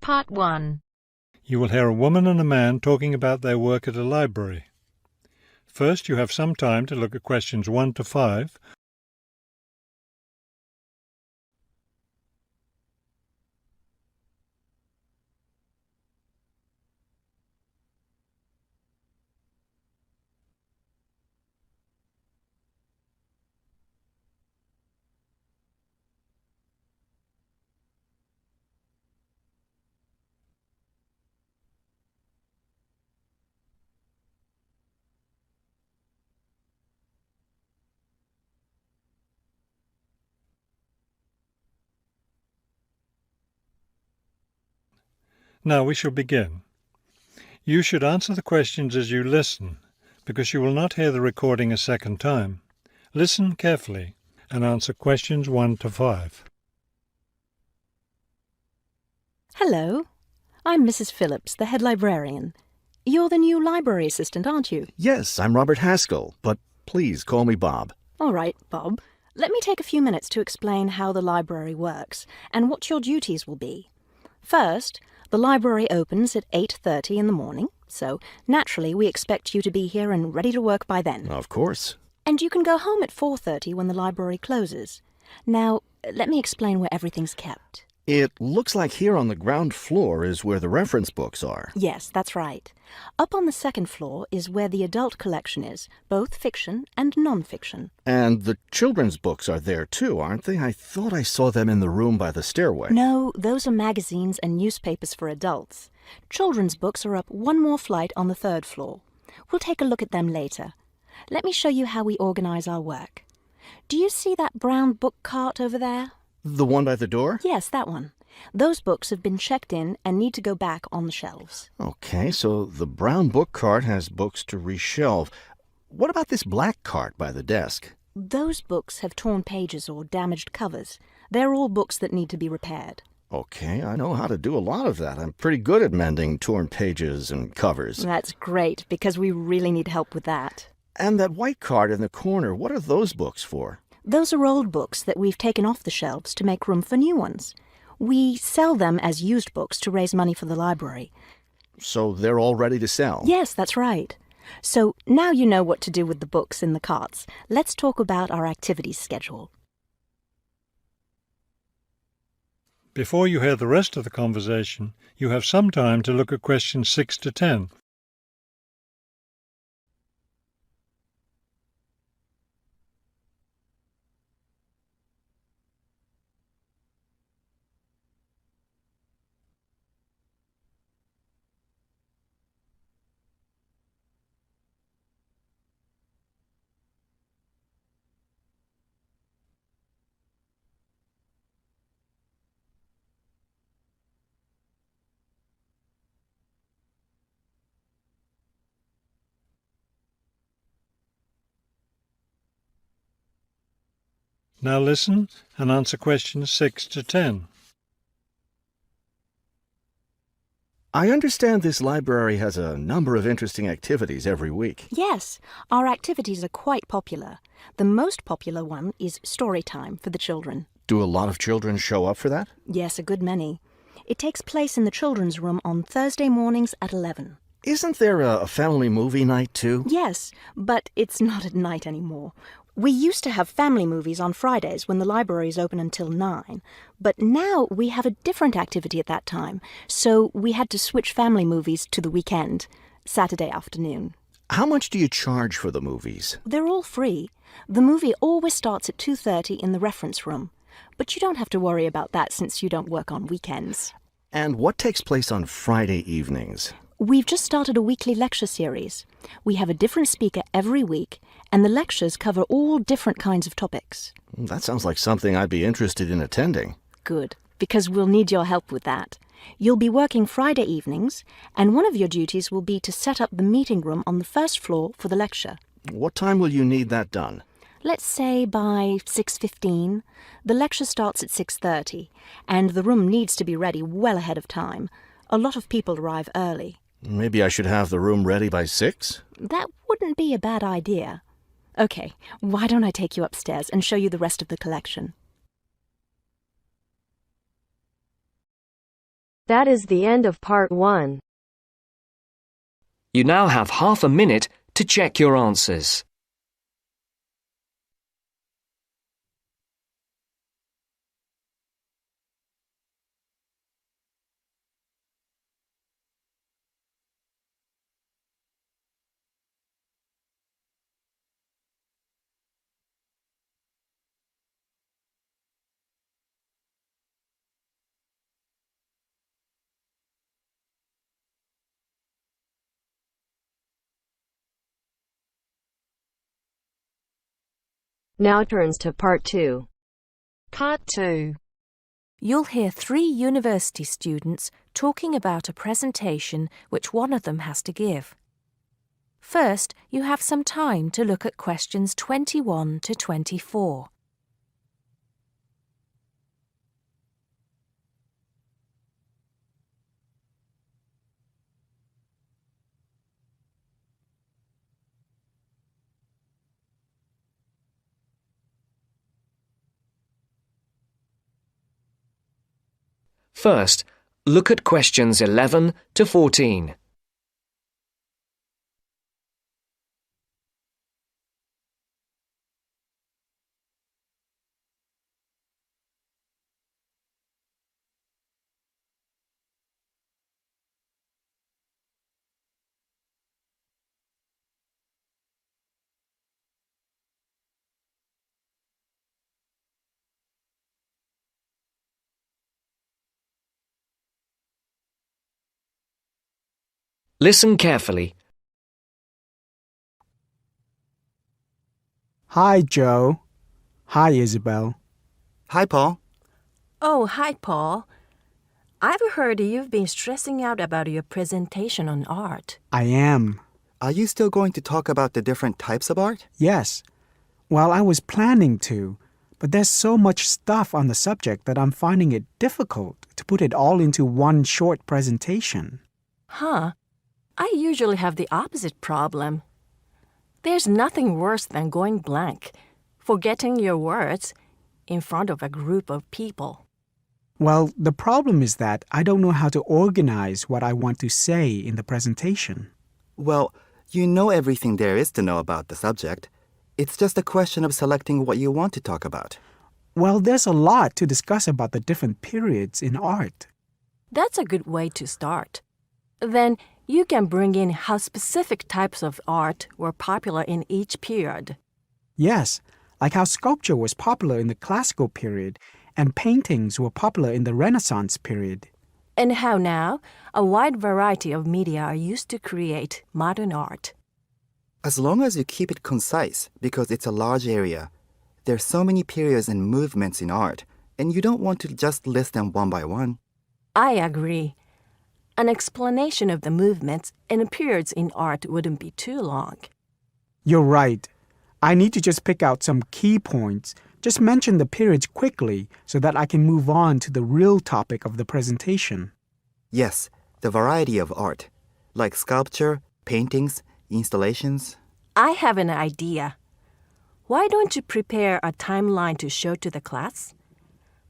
Part 1. You will hear a woman and a man talking about their work at a library. First, you have some time to look at questions 1 to 5. Now we shall begin. You should answer the questions as you listen, because you will not hear the recording a second time. Listen carefully and answer questions 1 to 5. Hello, I'm Mrs. Phillips, the head librarian. You're the new library assistant, aren't you? Yes, I'm Robert Haskell, but please call me Bob. All right, Bob. Let me take a few minutes to explain how the library works and what your duties will be. First, the library opens at 8:30 in the morning, so naturally we expect you to be here and ready to work by then. Of course. And you can go home at 4:30 when the library closes. Now, let me explain where everything's kept. It looks like here on the ground floor is where the reference books are. Yes, that's right. Up on the second floor is where the adult collection is, both fiction and non-fiction. And the children's books are there too, aren't they? I thought I saw them in the room by the stairway. No, those are magazines and newspapers for adults. Children's books are up one more flight on the third floor. We'll take a look at them later. Let me show you how we organize our work. Do you see that brown book cart over there? The one by the door? Yes, that one. Those books have been checked in and need to go back on the shelves. Okay, so the brown book cart has books to reshelve. What about this black cart by the desk? Those books have torn pages or damaged covers. They're all books that need to be repaired. Okay, I know how to do a lot of that. I'm pretty good at mending torn pages and covers. That's great, because we really need help with that. And that white cart in the corner, what are those books for? Those are old books that we've taken off the shelves to make room for new ones. We sell them as used books to raise money for the library. So they're all ready to sell? Yes, that's right. So now you know what to do with the books in the carts. Let's talk about our activities schedule. Before you hear the rest of the conversation, you have some time to look at questions 6 to 10. Now listen and answer questions 6 to 10. I understand this library has a number of interesting activities every week. Yes, our activities are quite popular. The most popular one is story time for the children. Do a lot of children show up for that? Yes, a good many. It takes place in the children's room on Thursday mornings at 11. Isn't there a family movie night too? Yes, but it's not at night anymore. We used to have family movies on Fridays when the library is open until 9, but now we have a different activity at that time, so we had to switch family movies to the weekend, Saturday afternoon. How much do you charge for the movies? They're all free. The movie always starts at 2:30 in the reference room, but you don't have to worry about that since you don't work on weekends. And what takes place on Friday evenings? We've just started a weekly lecture series. We have a different speaker every week, and the lectures cover all different kinds of topics. That sounds like something I'd be interested in attending. Good, because we'll need your help with that. You'll be working Friday evenings, and one of your duties will be to set up the meeting room on the first floor for the lecture. What time will you need that done? Let's say by 6:15. The lecture starts at 6:30, and the room needs to be ready well ahead of time. A lot of people arrive early. Maybe I should have the room ready by 6? That wouldn't be a bad idea. Okay, why don't I take you upstairs and show you the rest of the collection? That is the end of part 1. You now have half a minute to check your answers. Now turns to part 2. Part 2. You'll hear 3 university students talking about a presentation which one of them has to give. First, you have some time to look at questions 21 to 24. First, look at questions 11 to 14. Listen carefully. Hi, Joe. Hi, Isabel. Hi, Paul. Oh, hi, Paul. I've heard you've been stressing out about your presentation on art. I am. Are you still going to talk about the different types of art? Yes. Well, I was planning to, but there's so much stuff on the subject that I'm finding it difficult to put it all into one short presentation. Huh? I usually have the opposite problem. There's nothing worse than going blank, forgetting your words in front of a group of people. Well, the problem is that I don't know how to organize what I want to say in the presentation. Well, you know everything there is to know about the subject. It's just a question of selecting what you want to talk about. Well, there's a lot to discuss about the different periods in art. That's a good way to start. Then you can bring in how specific types of art were popular in each period. Yes, like how sculpture was popular in the classical period and paintings were popular in the Renaissance period. And how now a wide variety of media are used to create modern art. As long as you keep it concise, because it's a large area, there's so many periods and movements in art, and you don't want to just list them one by one. I agree. An explanation of the movements and periods in art wouldn't be too long. You're right. I need to just pick out some key points. Just mention the periods quickly so that I can move on to the real topic of the presentation. Yes, the variety of art, like sculpture, paintings, installations. I have an idea. Why don't you prepare a timeline to show to the class?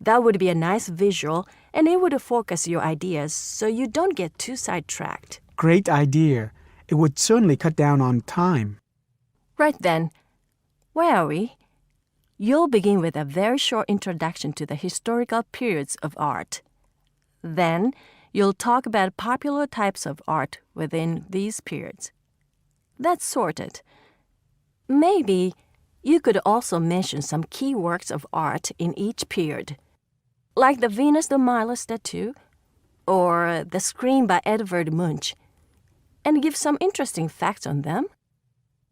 That would be a nice visual, and it would focus your ideas so you don't get too sidetracked. Great idea. It would certainly cut down on time. Right then. Where are we? You'll begin with a very short introduction to the historical periods of art. Then, you'll talk about popular types of art within these periods. That's sorted. Maybe you could also mention some key works of art in each period, like the Venus de Milo statue or the Scream by Edvard Munch, and give some interesting facts on them.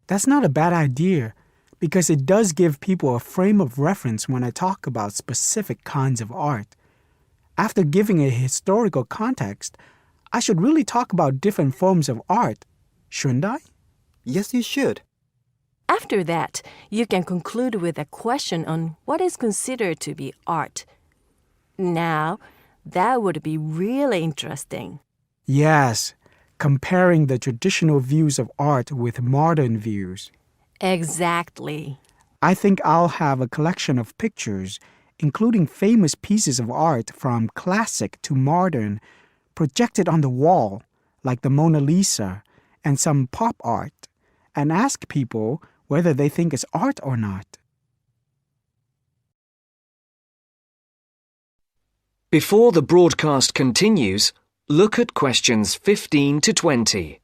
That's not a bad idea, because it does give people a frame of reference when I talk about specific kinds of art. After giving a historical context, I should really talk about different forms of art, shouldn't I? Yes, you should. After that, you can conclude with a question on what is considered to be art. Now, that would be really interesting. Yes, comparing the traditional views of art with modern views. Exactly. I think I'll have a collection of pictures, including famous pieces of art from classic to modern, project it on the wall, like the Mona Lisa and some pop art, and ask people whether they think it's art or not. Before the broadcast continues, look at questions 15 to 20.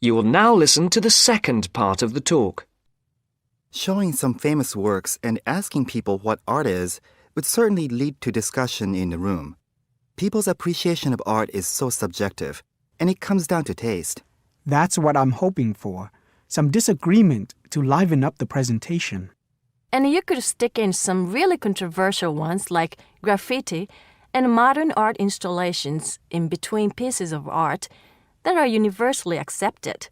You will now listen to the second part of the talk. Showing some famous works and asking people what art is would certainly lead to discussion in the room. People's appreciation of art is so subjective, and it comes down to taste. That's what I'm hoping for, some disagreement to liven up the presentation. And you could stick in some really controversial ones like graffiti and modern art installations in between pieces of art that are universally accepted,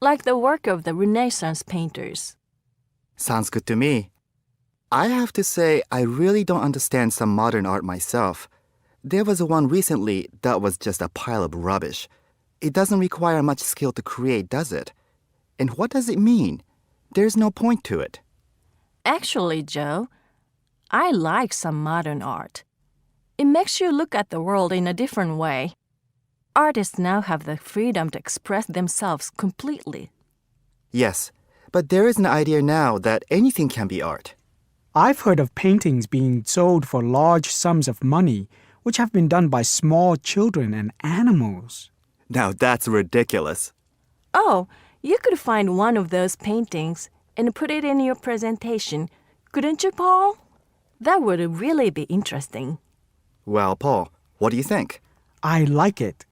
like the work of the Renaissance painters. Sounds good to me. I have to say, I really don't understand some modern art myself. There was one recently that was just a pile of rubbish. It doesn't require much skill to create, does it? And what does it mean? There's no point to it. Actually, Joe, I like some modern art. It makes you look at the world in a different way. Artists now have the freedom to express themselves completely. Yes, but there is an idea now that anything can be art. I've heard of paintings being sold for large sums of money, which have been done by small children and animals. Now that's ridiculous. Oh, you could find one of those paintings and put it in your presentation, couldn't you, Paul? That would really be interesting. Well, Paul, what do you think? I like it.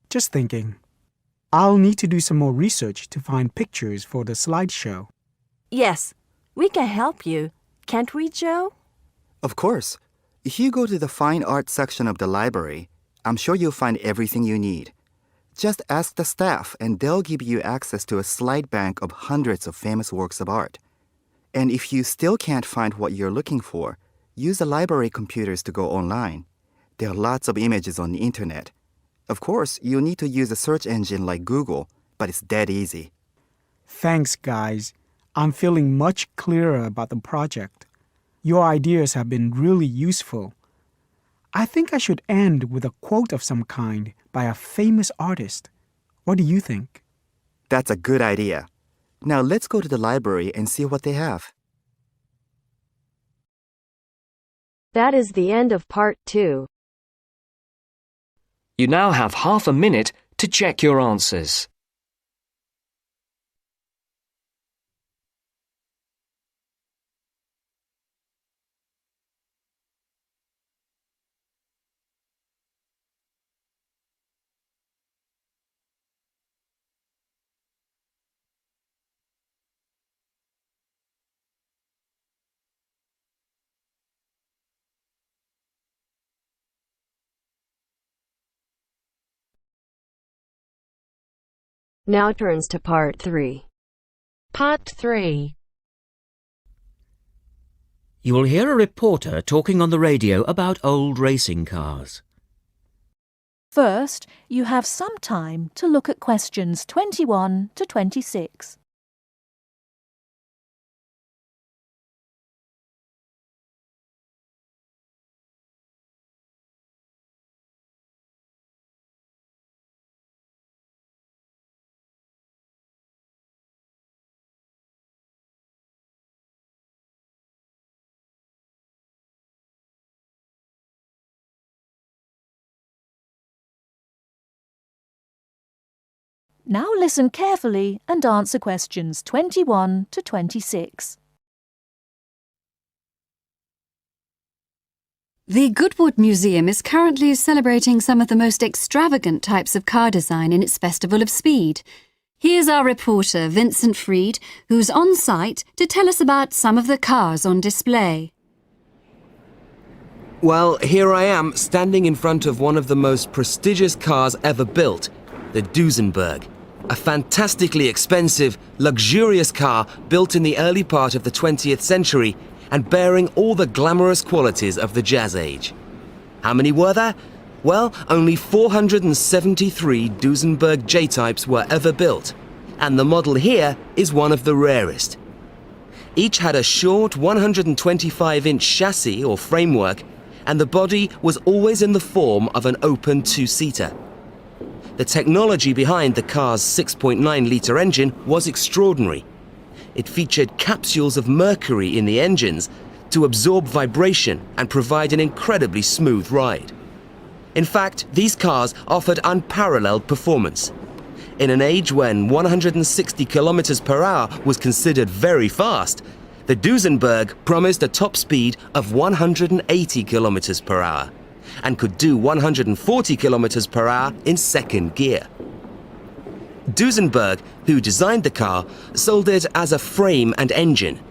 Just thinking. I'll need to do some more research to find pictures for the slideshow. Yes, we can help you, can't we, Joe? Of course. If you go to the fine art section of the library, I'm sure you'll find everything you need. Just ask the staff and they'll give you access to a slide bank of hundreds of famous works of art. And if you still can't find what you're looking for, use the library computers to go online. There are lots of images on the internet. Of course, you'll need to use a search engine like Google, but it's dead easy. Thanks, guys. I'm feeling much clearer about the project. Your ideas have been really useful. I think I should end with a quote of some kind by a famous artist. What do you think? That's a good idea. Now let's go to the library and see what they have. That is the end of part 2. You now have half a minute to check your answers. Now turns to part 3. Part 3. You will hear a reporter talking on the radio about old racing cars. First, you have some time to look at questions 21 to 26. Now listen carefully and answer questions 21 to 26. The Goodwood Museum is currently celebrating some of the most extravagant types of car design in its Festival of Speed. Here's our reporter, Vincent Freed, who's on site to tell us about some of the cars on display. Well, here I am, standing in front of one of the most prestigious cars ever built, the Duesenberg. A fantastically expensive, luxurious car built in the early part of the 20th century and bearing all the glamorous qualities of the Jazz Age. How many were there? Well, only 473 Duesenberg J-types were ever built, and the model here is one of the rarest. Each had a short 125-inch chassis or framework, and the body was always in the form of an open two-seater. The technology behind the car's 6.9-litre engine was extraordinary. It featured capsules of mercury in the engines to absorb vibration and provide an incredibly smooth ride. In fact, these cars offered unparalleled performance. In an age when 160 kilometers per hour was considered very fast, the Duesenberg promised a top speed of 180 kilometers per hour and could do 140 kilometers per hour in second gear. Duesenberg, who designed the car, sold it as a frame and engine.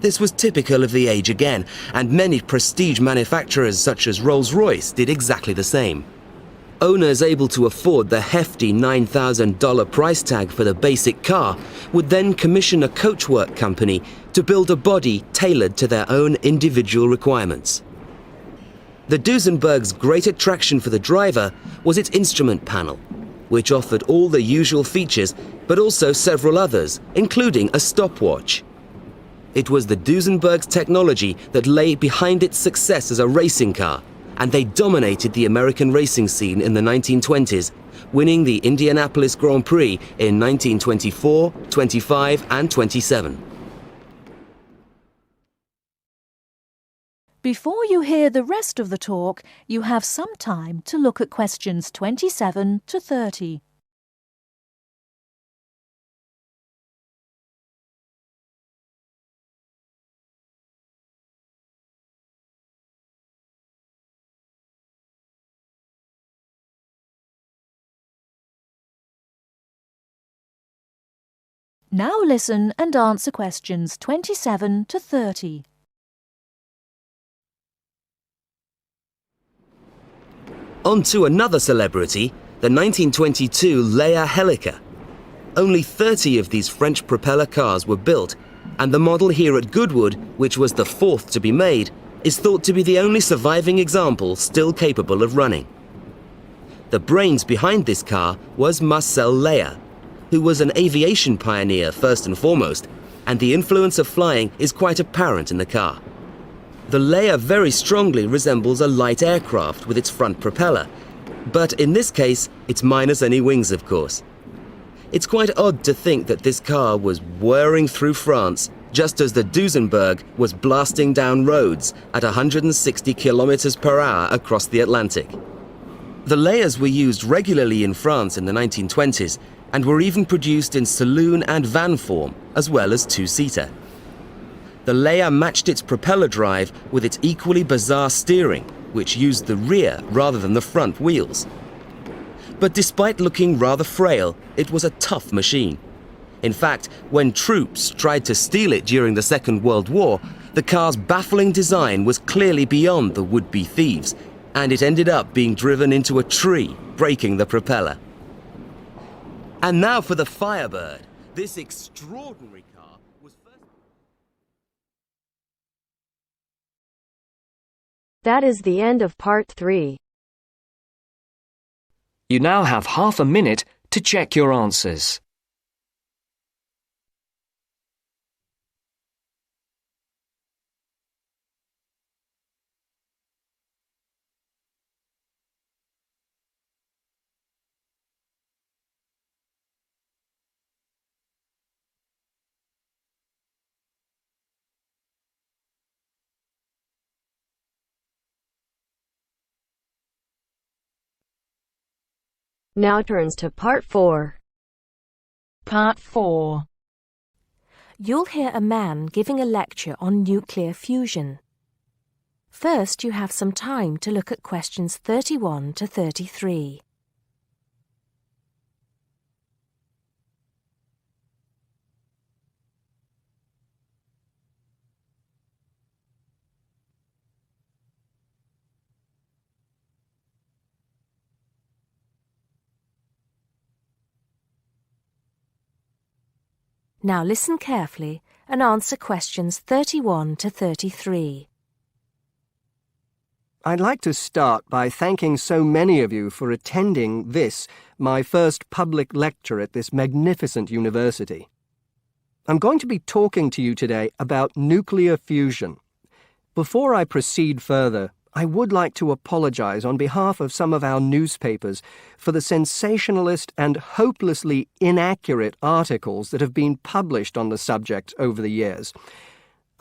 This was typical of the age again, and many prestige manufacturers such as Rolls-Royce did exactly the same. Owners able to afford the hefty $9,000 price tag for the basic car would then commission a coachwork company to build a body tailored to their own individual requirements. The Duesenberg's great attraction for the driver was its instrument panel, which offered all the usual features but also several others, including a stopwatch. It was the Duesenberg's technology that lay behind its success as a racing car, and they dominated the American racing scene in the 1920s, winning the Indianapolis Grand Prix in 1924, 25, and 27. Before you hear the rest of the talk, you have some time to look at questions 27 to 30. Now listen and answer questions 27 to 30. On to another celebrity, the 1922 Leia Helica. Only 30 of these French propeller cars were built, and the model here at Goodwood, which was the fourth to be made, is thought to be the only surviving example still capable of running. The brains behind this car was Marcel Leia, who was an aviation pioneer first and foremost, and the influence of flying is quite apparent in the car. The Leia very strongly resembles a light aircraft with its front propeller, but in this case, it's minus any wings, of course. It's quite odd to think that this car was whirring through France just as the Duesenberg was blasting down roads at 160 kilometers per hour across the Atlantic. The Leias were used regularly in France in the 1920s and were even produced in saloon and van form, as well as two-seater. The Leia matched its propeller drive with its equally bizarre steering, which used the rear rather than the front wheels. But despite looking rather frail, it was a tough machine. In fact, when troops tried to steal it during the Second World War, the car's baffling design was clearly beyond the would-be thieves, and it ended up being driven into a tree, breaking the propeller. And now for the Firebird. This extraordinary car was first... That is the end of part 3. You now have half a minute to check your answers. Now turns to part 4. Part 4. You'll hear a man giving a lecture on nuclear fusion. First, you have some time to look at questions 31 to 33. Now listen carefully and answer questions 31 to 33. I'd like to start by thanking so many of you for attending this, my first public lecture at this magnificent university. I'm going to be talking to you today about nuclear fusion. Before I proceed further, I would like to apologize on behalf of some of our newspapers for the sensationalist and hopelessly inaccurate articles that have been published on the subject over the years.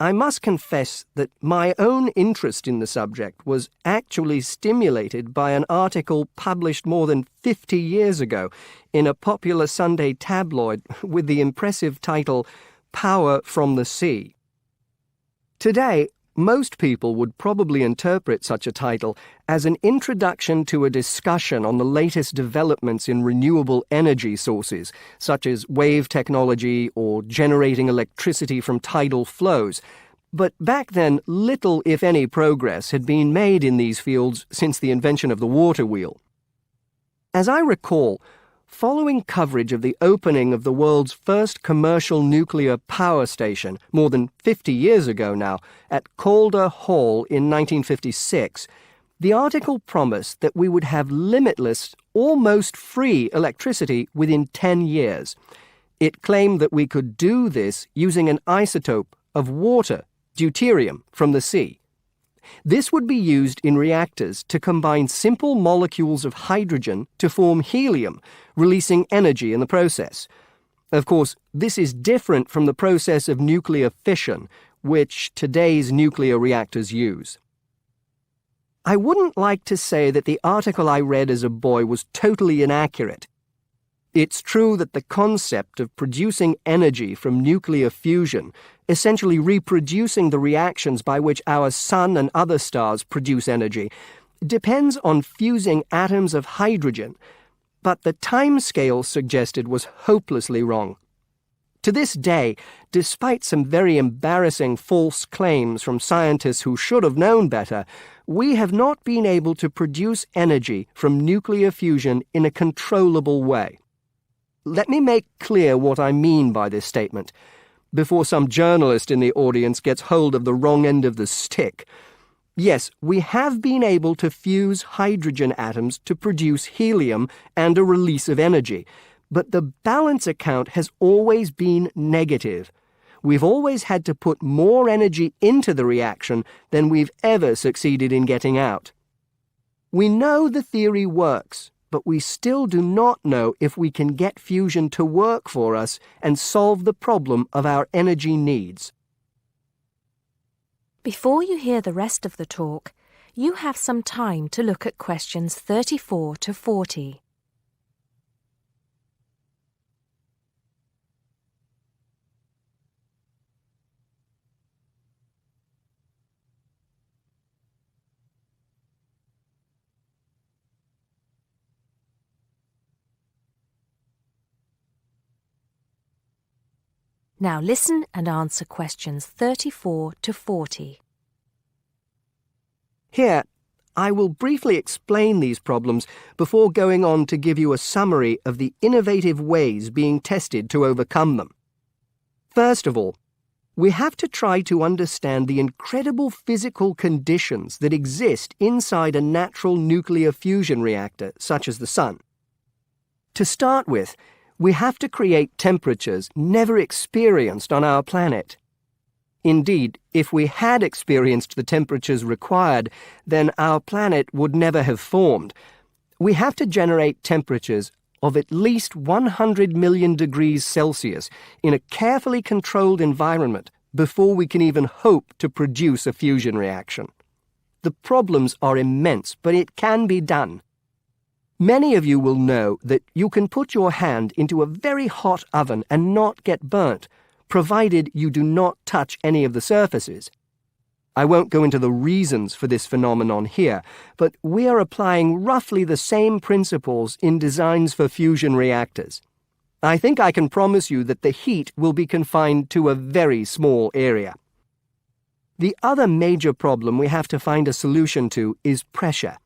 I must confess that my own interest in the subject was actually stimulated by an article published more than 50 years ago in a popular Sunday tabloid with the impressive title, Power from the Sea. Today, most people would probably interpret such a title as an introduction to a discussion on the latest developments in renewable energy sources, such as wave technology or generating electricity from tidal flows. But back then, little, if any, progress had been made in these fields since the invention of the water wheel. As I recall, following coverage of the opening of the world's first commercial nuclear power station, more than 50 years ago now, at Calder Hall in 1956, the article promised that we would have limitless, almost free electricity within 10 years. It claimed that we could do this using an isotope of water, deuterium, from the sea. This would be used in reactors to combine simple molecules of hydrogen to form helium, releasing energy in the process. Of course, this is different from the process of nuclear fission, which today's nuclear reactors use. I wouldn't like to say that the article I read as a boy was totally inaccurate. It's true that the concept of producing energy from nuclear fusion, essentially reproducing the reactions by which our sun and other stars produce energy, depends on fusing atoms of hydrogen, but the timescale suggested was hopelessly wrong. To this day, despite some very embarrassing false claims from scientists who should have known better, we have not been able to produce energy from nuclear fusion in a controllable way. Let me make clear what I mean by this statement, before some journalist in the audience gets hold of the wrong end of the stick. Yes, we have been able to fuse hydrogen atoms to produce helium and a release of energy, but the balance account has always been negative. We've always had to put more energy into the reaction than we've ever succeeded in getting out. We know the theory works, but we still do not know if we can get fusion to work for us and solve the problem of our energy needs. Before you hear the rest of the talk, you have some time to look at questions 34 to 40. Now listen and answer questions 34 to 40. Here, I will briefly explain these problems before going on to give you a summary of the innovative ways being tested to overcome them. First of all, we have to try to understand the incredible physical conditions that exist inside a natural nuclear fusion reactor, such as the Sun. To start with, we have to create temperatures never experienced on our planet. Indeed, if we had experienced the temperatures required, then our planet would never have formed. We have to generate temperatures of at least 100 million degrees Celsius in a carefully controlled environment before we can even hope to produce a fusion reaction. The problems are immense, but it can be done. Many of you will know that you can put your hand into a very hot oven and not get burnt, provided you do not touch any of the surfaces. I won't go into the reasons for this phenomenon here, but we are applying roughly the same principles in designs for fusion reactors. I think I can promise you that the heat will be confined to a very small area. The other major problem we have to find a solution to is pressure.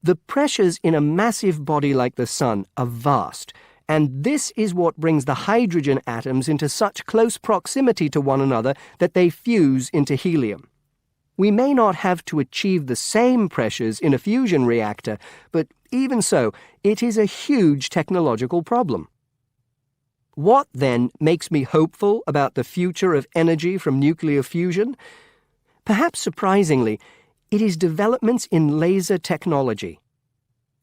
The pressures in a massive body like the Sun are vast, And this is what brings the hydrogen atoms into such close proximity to one another that they fuse into helium. We may not have to achieve the same pressures in a fusion reactor, but even so, it is a huge technological problem. What, then, makes me hopeful about the future of energy from nuclear fusion? Perhaps surprisingly, it is developments in laser technology.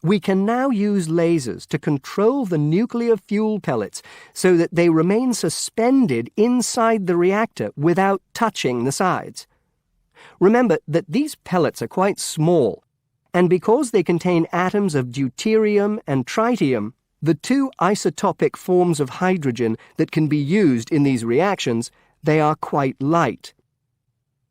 We can now use lasers to control the nuclear fuel pellets so that they remain suspended inside the reactor without touching the sides. Remember that these pellets are quite small, and because they contain atoms of deuterium and tritium, the two isotopic forms of hydrogen that can be used in these reactions, they are quite light.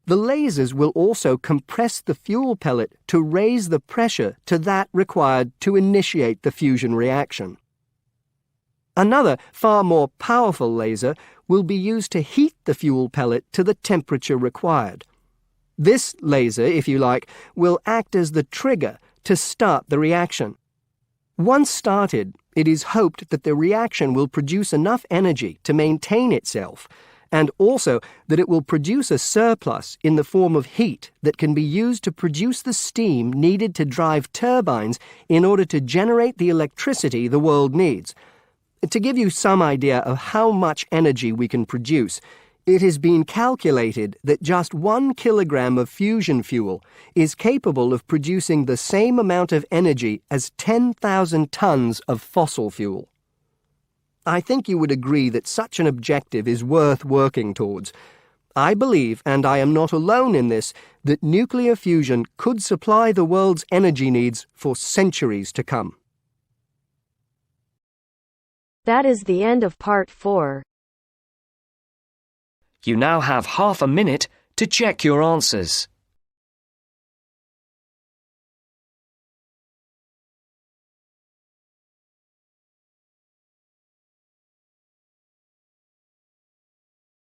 The lasers will also compress the fuel pellet to raise the pressure to that required to initiate the fusion reaction. Another, far more powerful laser will be used to heat the fuel pellet to the temperature required. This laser, if you like, will act as the trigger to start the reaction. Once started, it is hoped that the reaction will produce enough energy to maintain itself, and also that it will produce a surplus in the form of heat that can be used to produce the steam needed to drive turbines in order to generate the electricity the world needs. To give you some idea of how much energy we can produce, it has been calculated that just 1 kilogram of fusion fuel is capable of producing the same amount of energy as 10,000 tons of fossil fuel. I think you would agree that such an objective is worth working towards. I believe, and I am not alone in this, that nuclear fusion could supply the world's energy needs for centuries to come. That is the end of part 4. You now have half a minute to check your answers.